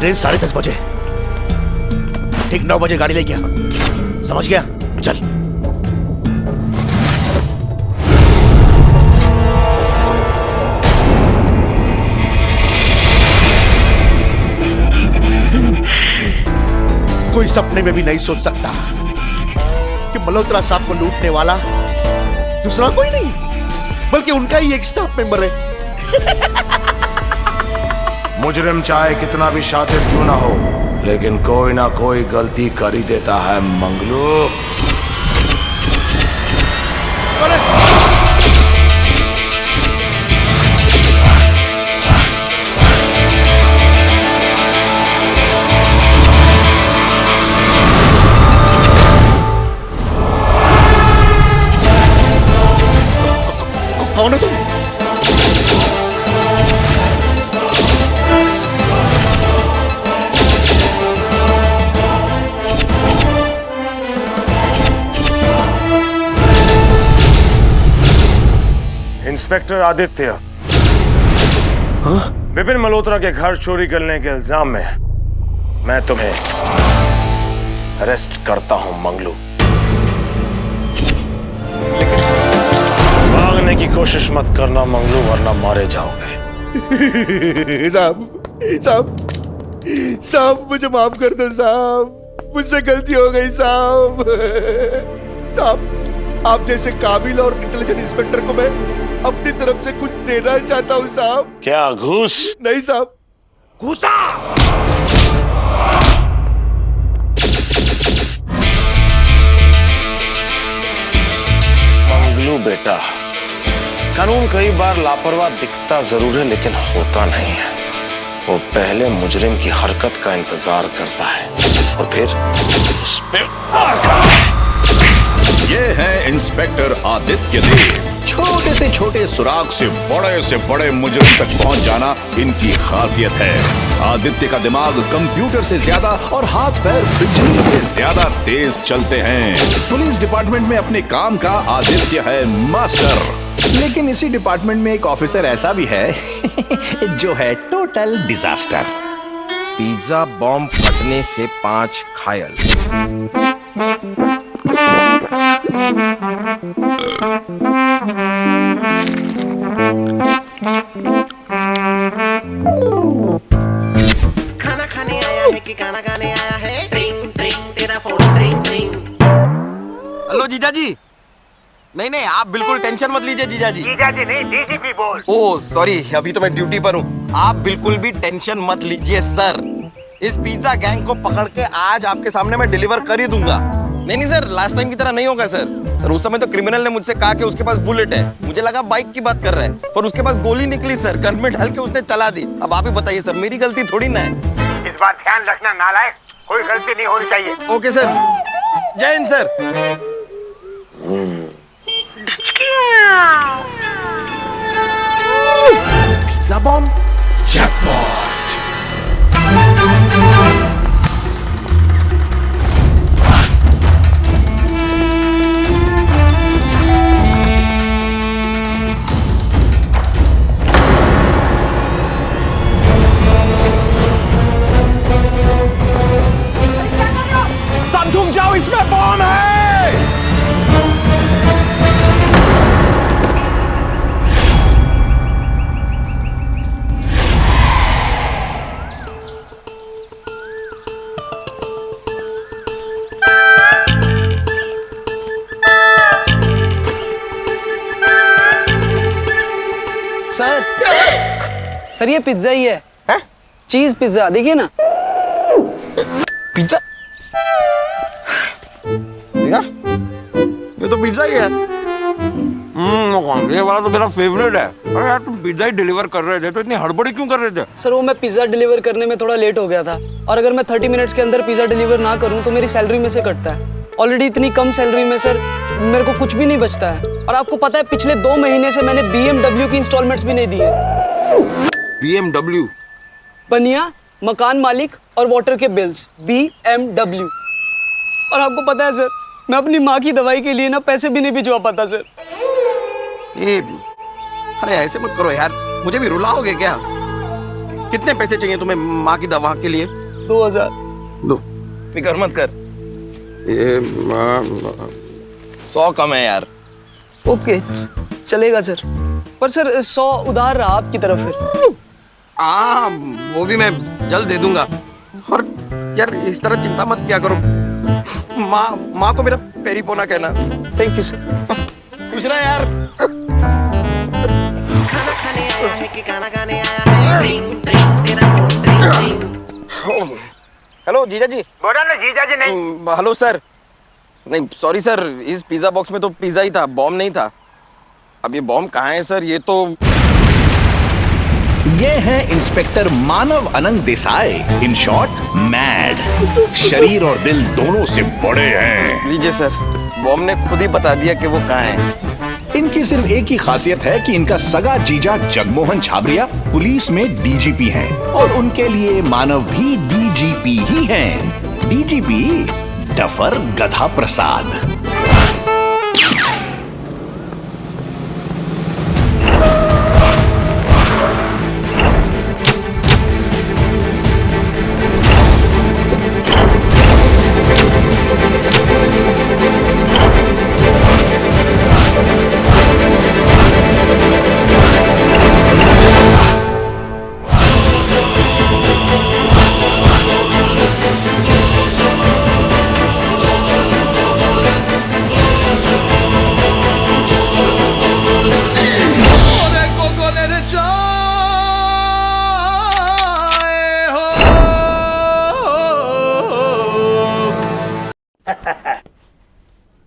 Train 10:30 बजे, ठीक 9 बजे गाड़ी ले गया, समझ गया? चल। कोई सपने में भी नहीं सोच सकता कि मल्होत्रा साहब को लूटने वाला दूसरा कोई नहीं बल्कि उनका ही एक स्टाफ मेंबर है। मुजरिम चाहे कितना भी शातिर क्यों ना हो, लेकिन कोई ना कोई गलती कर ही देता है मंगलू। कौन है तुम? इंस्पेक्टर आदित्य। विपिन मल्होत्रा के घर चोरी करने के इल्जाम में मैं तुम्हें अरेस्ट करता हूं मंगलू। भागने की कोशिश मत करना मंगलू, वरना मारे जाओगे। साहब मुझे माफ कर दो साहब, मुझसे गलती हो गई साहब। साहब आप जैसे काबिल और इंटेलिजेंट इंस्पेक्टर को मैं अपनी तरफ से कुछ देना चाहता हूँ साहब। क्या घूस? नहीं साहब। घूसा? मंगलू बेटा, कानून कई बार लापरवाह दिखता जरूर है लेकिन होता नहीं है। वो पहले मुजरिम की हरकत का इंतजार करता है और फिर उस पे वार करता है। ये है इंस्पेक्टर आदित्य देव। छोटे से छोटे सुराग से बड़े मुजरिम तक पहुंच जाना इनकी खासियत है। आदित्य का दिमाग कंप्यूटर से ज्यादा और हाथ पैर बिजली से ज्यादा तेज चलते हैं। पुलिस डिपार्टमेंट में अपने काम का आदित्य है मास्टर। लेकिन इसी डिपार्टमेंट में एक ऑफिसर ऐसा भी है जो है टोटल डिजास्टर। पिज्जा बॉम्ब फटने से 5 घायल। खाना खाने आया है कि गाना गाने आया है? ट्रिंग ट्रिंग तेरा फोन ट्रिंग ट्रिंग। हेलो जीजा जी। नहीं आप बिल्कुल टेंशन मत लीजिए जीजा जी। जीजा जी नहीं, डीजीपी बोल। ओह सॉरी, अभी तो मैं ड्यूटी पर हूँ। आप बिल्कुल भी टेंशन मत लीजिए सर। इस पिज्जा गैंग को पकड़ के आज आपके सामने मैं डिलीवर कर ही दूंगा। नहीं सर, लास्ट टाइम की तरह नहीं होगा सर। सर उस समय तो क्रिमिनल ने मुझसे कहा कि उसके पास बुलेट है, मुझे लगा बाइक की बात कर रहा है, पर उसके पास गोली निकली सर। गन में डाल के उसने चला दी। अब आप ही बताइए सर, मेरी गलती थोड़ी ना है। इस बार ध्यान रखना नालायक, कोई गलती नहीं होनी चाहिए। ओके सर, जय Hind sir. Pizza bomb jackpot. सब झुक जाओ, इसमें बॉम्ब है। सर ये पिज्जा ही है। चीज पिज्जा, देखिए ना। पिज्जा? देखा? ये तो पिज्जा ही है। ये वाला तो मेरा फेवरेट है। अरे यार तुम पिज्जा ही डिलीवर कर रहे थे तो इतनी हड़बड़ी क्यों कर रहे थे? सर वो मैं पिज्जा डिलीवर करने में थोड़ा लेट हो गया था, और अगर मैं 30 मिनट्स के अंदर पिज्जा डिलीवर ना करूं तो मेरी सैलरी में से कटता है। ऑलरेडी इतनी कम सैलरी में सर मेरे को कुछ भी नहीं बचता है। और आपको पता है पिछले 2 महीने से मैंने BMW की इंस्टॉलमेंट्स भी नहीं दी है। BMW? बनिया, मकान मालिक और वाटर के बिल्स, BMW। और आपको पता है सर, मैं अपनी माँ की दवाई के लिए ना पैसे भी नहीं भिजवा पाता सर। ये अरे ऐसे मत करो यार, मुझे भी रुलाओगे क्या? कितने पैसे चाहिए तुम्हें माँ की दवा के लिए? 2000। लो, फिक्र मत कर, ये 100 कम है यार। ओके चलेगा सर, पर सर 100 उधार रहा आपकी तरफ फिर। हाँ, वो भी मैं जल्द दे दूंगा। और यार इस तरह चिंता मत किया करो, माँ को मेरा पेरी पोना कहना। Thank you sir. पूछ रहा यार। खाना खाने आया है कि गाना गाने आया है? ट्रिंग ट्रिंग तेरा फोन ट्रिंग ट्रिंग। हेलो जीजा जी। बोला ना जीजा जी नहीं। Hello sir. नहीं सॉरी सर, इस पिज्जा बॉक्स में तो पिज्जा ही था, बॉम्ब नहीं था। अब ये बॉम्ब कहाँ है सर? ये तो ये है इंस्पेक्टर मानव अनंग देसाई, इन शॉर्ट मैड। शरीर और दिल दोनों से बड़े हैं। लीजिए सर, बॉम्ब ने खुद ही बता दिया कि वो कहाँ है। इनकी सिर्फ एक ही खासियत है कि इनका सगा जीजा जगमोहन छाबरिया पुलिस में डीजीपी हैं और उनके लिए मानव भी डीजीपी ही हैं। डीजीपी डफर गधा प्रसाद।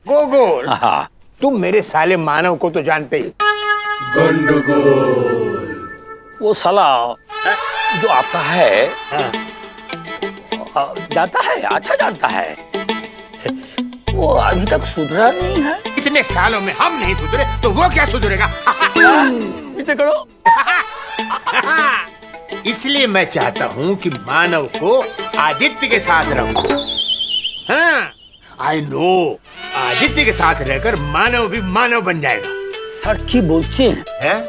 गोगोल, तुम मेरे साले मानव को तो जानते ही। वो साला जो आपका है जानता है, अच्छा जानता है, वो अभी तक सुधरा नहीं है। इतने सालों में हम नहीं सुधरे तो वो क्या सुधरेगा? इसे करो। इसलिए मैं चाहता हूँ कि मानव को आदित्य के साथ रखो। हाँ, आई नो, आदित्य के साथ रहकर मानव भी मानव बन जाएगा। सर की बोलते हैं,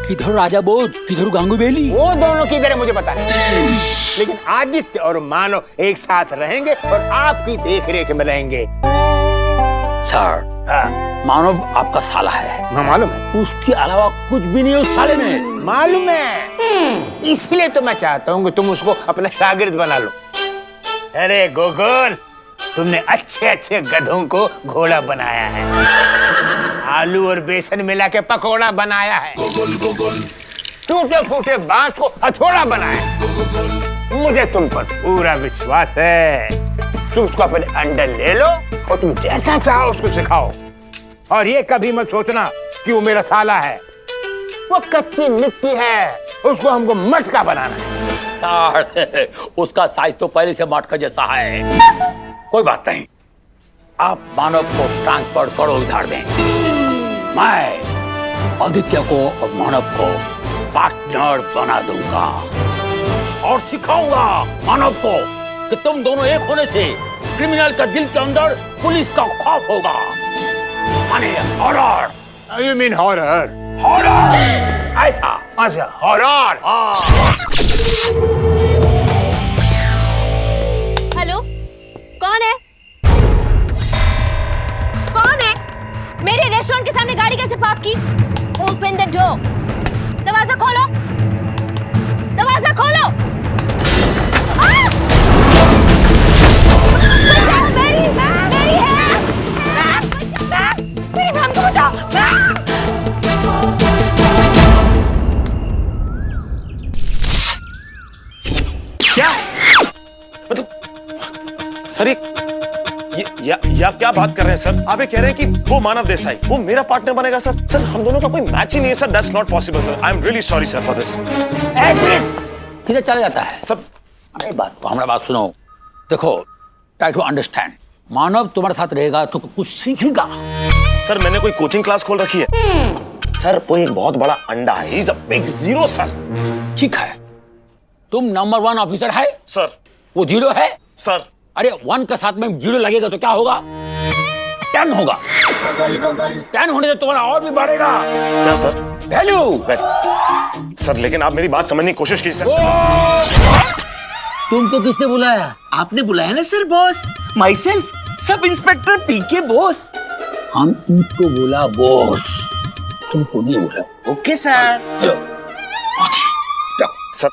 किधर राजा बोध किधर गांगू बेली। वो दोनों किधर है मुझे पता नहीं, लेकिन आदित्य और मानव एक साथ रहेंगे और आपकी देखरेख में रहेंगे। सर, मानव आपका साला है। हाँ, मालूम है। उसके अलावा कुछ भी नहीं है उस साले में। मालूम है, इसलिए तो मैं चाहता हूँ कि तुम उसको अपना शागिर्द बना लो। अरे गोगोल, तुमने अच्छे अच्छे गधों को घोड़ा बनाया है, आलू और बेसन मिला के पकौड़ा बनाया है, टूटे फूटे बांस को हथौड़ा बनाया है। मुझे तुम पर पूरा विश्वास है। तुम उसको अपने अंडर ले लो और तुम जैसा चाहो उसको सिखाओ। और ये कभी मत सोचना कि वो मेरा साला है, वो कच्ची मिट्टी है, उसको हमको मटका बनाना है। सर, उसका साइज तो पहले से मटका जैसा है। कोई बात नहीं, आप मानव को ट्रांसफर करो, उधार दें। मैं आदित्य को और मानव को पार्टनर बना दूंगा और सिखाऊंगा मानव को कि तुम दोनों एक होने से क्रिमिनल का दिल के अंदर पुलिस का खौफ होगा, माने horror. You mean horror? Horror ऐसा। अच्छा, हॉरर। हेलो, कौन है? कौन है? मेरे रेस्टोरेंट के सामने गाड़ी कैसे पार्क की? Open the door. दरवाजा खोलो, दरवाजा खोलो। बचाओ, मेरी है। मेरी बहन को बचाओ। क्या मतलब सर, ये आप क्या बात कर रहे हैं सर? आप ये कह रहे हैं कि वो मानव देसाई वो मेरा पार्टनर बनेगा सर? सर हम दोनों का कोई मैच ही नहीं है sir. That's not possible sir. I am really sorry sir for this. एक मिनट, किधर चला जाता है सब? अरे हमारा बात सुनो। देखो, ट्राई टू अंडरस्टैंड। मानव तुम्हारे साथ रहेगा तो कुछ सीखेगा। सर मैंने कोई कोचिंग क्लास खोल रखी है सर। वो एक बहुत बड़ा अंडा है। He is a big zero sir. ठीक है, तुम नंबर 1 ऑफिसर है सर। वो 0 है सर। अरे 1 के साथ में 0 लगेगा तो क्या होगा? 10 होगा। 10 होने से तुम्हारा और भी बढ़ेगा। क्या सर? वैल्यू। सर लेकिन आप मेरी बात समझने की कोशिश कीजिए सर। तुमको किसने बुलाया? आपने बुलाया ना sir boss, myself sub inspector PK boss. हम इनको बोला बॉस, तुमको नहीं बोला। Okay sir. सर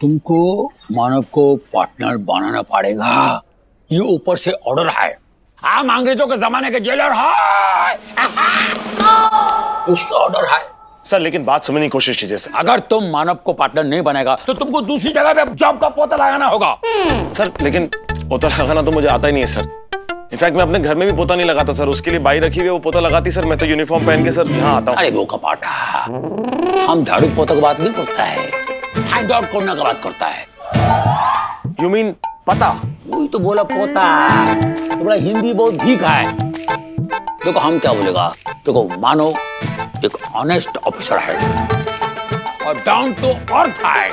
तुमको मानव को पार्टनर बनाना पड़ेगा, ये ऊपर से ऑर्डर है। हम अंग्रेजों के जमाने के जेलर है, उसका ऑर्डर है। सर लेकिन बात समझने की कोशिश कीजिए सर। अगर तुम मानव को पार्टनर नहीं बनेगा तो तुमको दूसरी जगह पे जॉब का पोता लगाना होगा। सर लेकिन पोता लगाना तो मुझे आता ही नहीं है सर। इनफैक्ट मैं अपने घर में भी पोता नहीं लगाता सर, उसके लिए बाई रखी हुई वो पोता लगाती सर। मैं तो यूनिफॉर्म पहन के सर यहाँ आता हूँ। अरे वो कपाटा, हम झाड़ू पोता की बात नहीं करता है, फाइंड आउट करने की बात करता है। यू मीन पता? वही तो बोला पोता, तुम्हारा हिंदी बहुत ठीक है। देखो हम क्या बोलेगा, देखो मानो एक ऑनेस्ट ऑफिसर है और डाउन टू अर्थ है।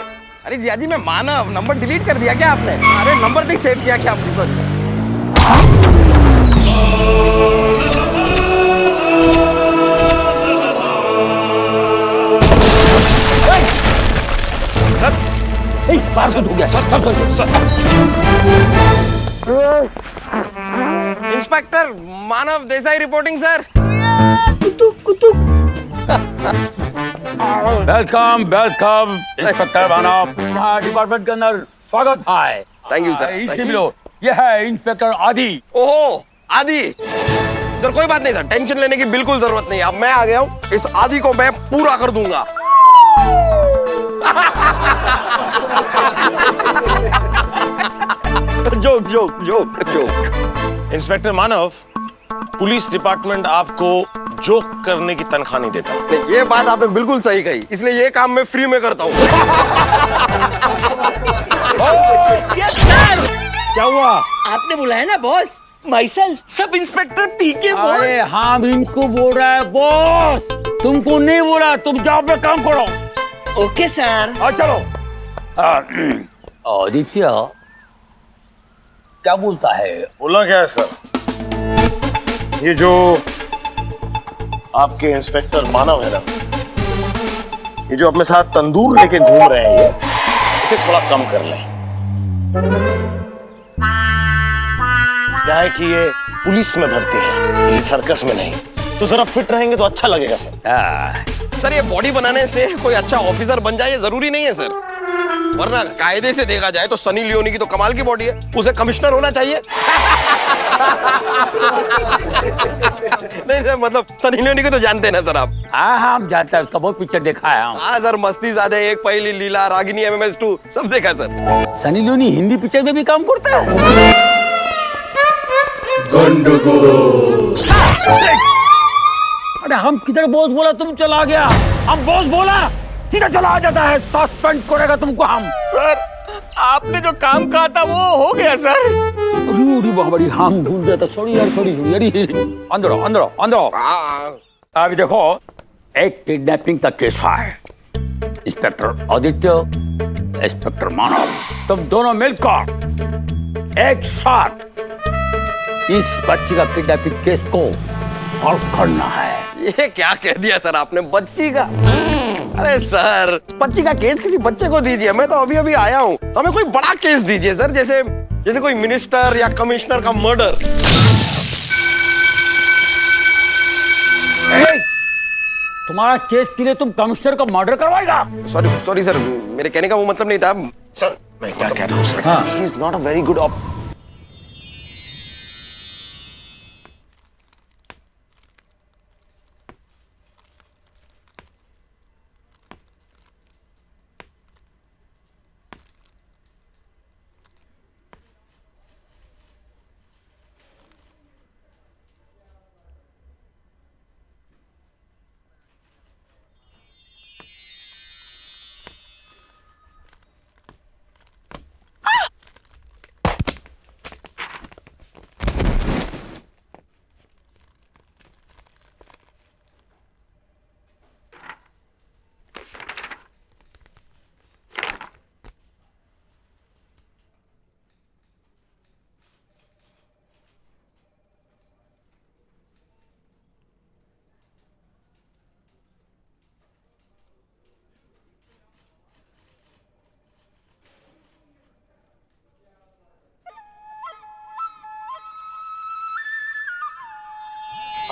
अरे जियाजी मैं मानव, नंबर डिलीट कर दिया क्या आपने? अरे नंबर नहीं सेव किया क्या आपने सर? पार्सल हो गया sir. Inspector Manav Desai reporting sir. Welcome welcome inspector Manav, department के अंदर स्वागत है। Thank you sir. इससे मिलो, ये है इंस्पेक्टर आदि। ओहो आदि सर, कोई बात नहीं सर, टेंशन लेने की बिल्कुल जरूरत नहीं। अब मैं आ गया हूँ, इस आदि को मैं पूरा कर दूंगा। Joke joke joke joke. Inspector Manav, police department आपको जोक करने की तनख्वाह नहीं देता। नहीं, ये बात आपने बिल्कुल सही कही, इसलिए ये काम मैं फ्री में करता हूँ। Yes sir. क्या हुआ? आपने बुलाया ना boss, myself sub inspector PK boss. अरे हम इनको बोल रहा है बॉस, तुमको नहीं बोला। तुम जॉब में काम करो। Okay sir. और चलो। आदित्य क्या बोलता है? बोला क्या है सर? ये जो आपके इंस्पेक्टर मानव है ना, ये जो अपने साथ तंदूर लेके घूम रहे हैं, ये इसे थोड़ा कम कर लें। क्या है कि ये पुलिस में भर्ती है, किसी सर्कस में नहीं। तो जरा फिट रहेंगे तो अच्छा लगेगा सर। सर ये बॉडी बनाने से कोई अच्छा ऑफिसर बन जाए ये जरूरी नहीं है सर, वरना कायदे से देखा जाए तो सनी लियोनी की तो कमाल की बॉडी है, उसे कमिश्नर होना चाहिए। नहीं सर, मतलब सनी लियोनी को तो जानते हैं ना सर आप? हाँ हम जानते हैं, उसका बहुत पिक्चर देखा है हम। हाँ सर, मस्ती ज़्यादा, एक पहली लीला, रागिनी, MMS 2 सब देखा sir. Sunny Leone Hindi picture में भी काम करता है। अरे हम किधर बॉस बोला, तुम चला गया। हम बॉस बोला सीधा चला आ जाता है, सस्पेंड करेगा तुमको हम। सर आपने जो काम कहा था वो हो गया सर। अरे बाबड़ी, हम भूल गए थे। सॉरी यार, सॉरी। अंदर आओ, अंदर आओ, अंदर आओ। अभी देखो, एक किडनैपिंग का केस है। इंस्पेक्टर आदित्य, इंस्पेक्टर मानव, तुम दोनों मिलकर एक साथ इस बच्ची का किडनैपिंग केस को सॉल्व करना है। ये क्या कह दिया सर आपने, बच्ची का? अरे सर, बच्ची का केस किसी बच्चे को दीजिए, मैं तो अभी अभी आया हूँ। तो हमें कोई बड़ा केस दीजिए सर, जैसे कोई मिनिस्टर या कमिश्नर का मर्डर। तुम्हारा केस के लिए तुम कमिश्नर का मर्डर करवाएगा? सॉरी सर, मेरे कहने का वो मतलब नहीं था सर। मैं क्या कह रहा हूँ sir, he is not a very good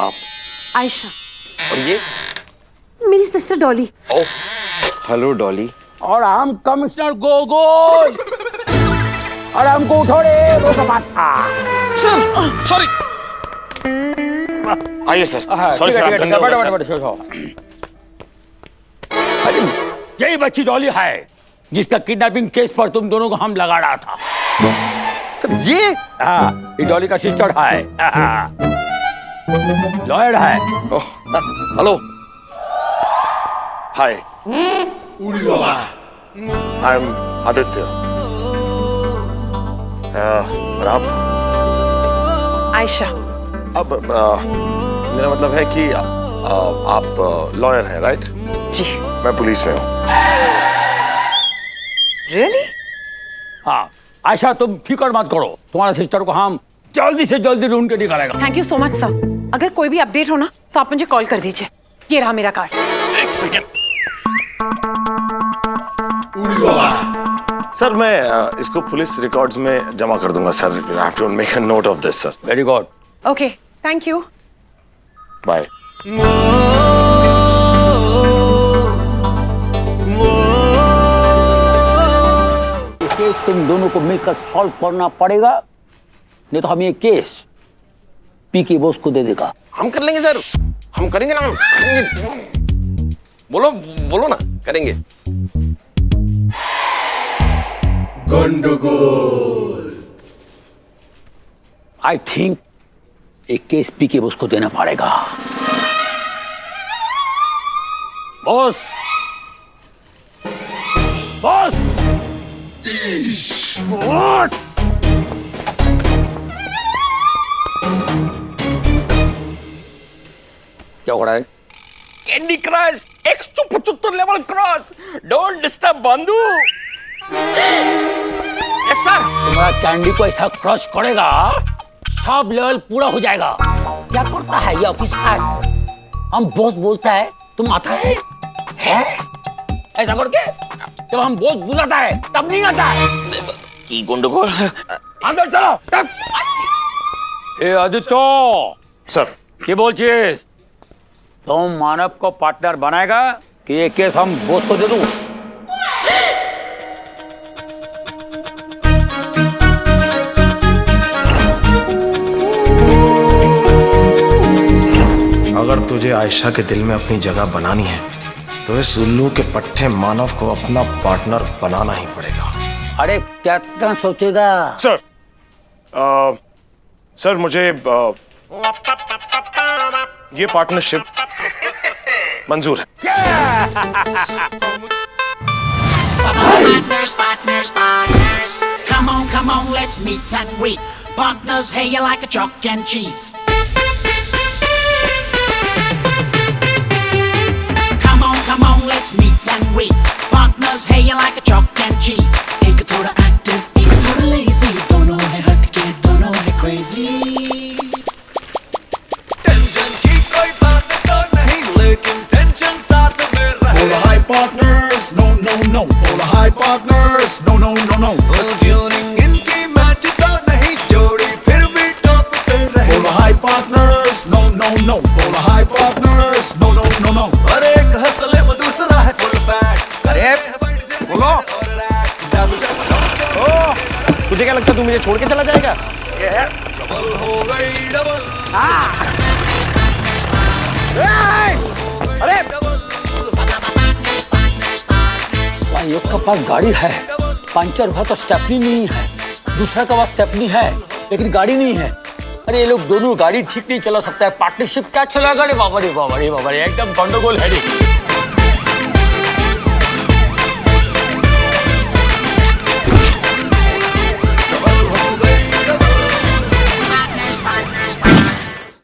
आप? आयशा, और ये? मेरी सिस्टर डॉली। ओह, हेलो डॉली। और हम कमिश्नर गोगोल। और हमको उठो रे, वो सब आता। Sir, sorry. आइए सर। सॉरी सर, आप गंदे हो गए सर। अरे यही बच्ची डॉली है जिसका किडनैपिंग केस पर तुम दोनों को हम लगा रहा था। सर ये? हाँ, ये डॉली का सिस्टर है, लॉयर है। Oh, hello. Hi, I am Aditya. और आप? आयशा। अब मेरा मतलब है कि आप लॉयर हैं, राइट? जी। मैं पुलिस में हूँ। रियली? हाँ, आयशा तुम फिक्र मत करो, तुम्हारा सिस्टर को हम जल्दी से जल्दी ढूंढ के निकालेगा। Thank you so much sir. अगर कोई भी अपडेट हो ना तो आप मुझे कॉल कर दीजिए। ये रहा मेरा कार्ड। एक सेकेंड। सर मैं इसको पुलिस रिकॉर्ड्स में जमा कर दूंगा sir. I have to make a note of this sir. Very good. Okay, thank you. Bye. Case तुम दोनों को मिलकर सॉल्व करना पड़ेगा, नहीं तो हम ये केस पीके बॉस को दे देगा। हम कर लेंगे सर, हम करेंगे ना, हम करेंगे। बोलो बोलो ना, करेंगे। आई थिंक एक केस पीके बॉस को देना पड़ेगा। Boss, boss, What? क्या हो रहा है? Candy Crush 175 level cross. Don't disturb बंधु। Yes sir. तुम्हारा कैंडी को ऐसा क्रश करेगा, सब लेवल पूरा हो जाएगा। क्या करता है ये ऑफिसर? हम बॉस बोलता है, तुम आता है? ऐसा करके जब हम बॉस बुलाता है तब नहीं आता है। की गुंडगोल। अंदर चलो। तब ए आदित्य सर, क्या बोलছিস? तुम मानव को पार्टनर बनाएगा कि ये केस हम बॉस को दे दूं? अगर तुझे आयशा के दिल में अपनी जगह बनानी है तो इस उल्लू के पट्टे मानव को अपना पार्टनर बनाना ही पड़ेगा। अरे क्या सोचेगा? सर, सर मुझे ये पार्टनरशिप मंजूर है। Partners, partners. Come on, let's meet and greet. Partners, hey, you like a chalk and cheese. Come on, let's meet and greet. Partners, hey, you like a chalk and cheese. एक थोड़ा active, एक थोड़ा lazy. दोनों है हटके, दोनों है crazy. Tension की कोई बात तो नहीं, लेकिन टेंशन साथ में रहे। All the high partners, no. All the high partners, no. Tuning इनकी मैच तो नहीं, जोड़ी फिर भी टॉप पे रहे। All the high partners, no. All the high partners, no. और एक हंसले वो दूसरा है फुल फैट। अरे बोलो। तुझे क्या लगता है तू मुझे छोड़ के चला जाएगा? डबल हो गई डबल। अरे भाई एक का पास गाड़ी है, पंचर हुआ तो स्टेपनी नहीं है, दूसरा का पास स्टेपनी है लेकिन गाड़ी नहीं है। अरे ये लोग दोनों गाड़ी ठीक नहीं चला सकता है, पार्टनरशिप क्या चलेगा? रे बाबा रे बाबा रे बाबा रे, एकदम गंडगोल है।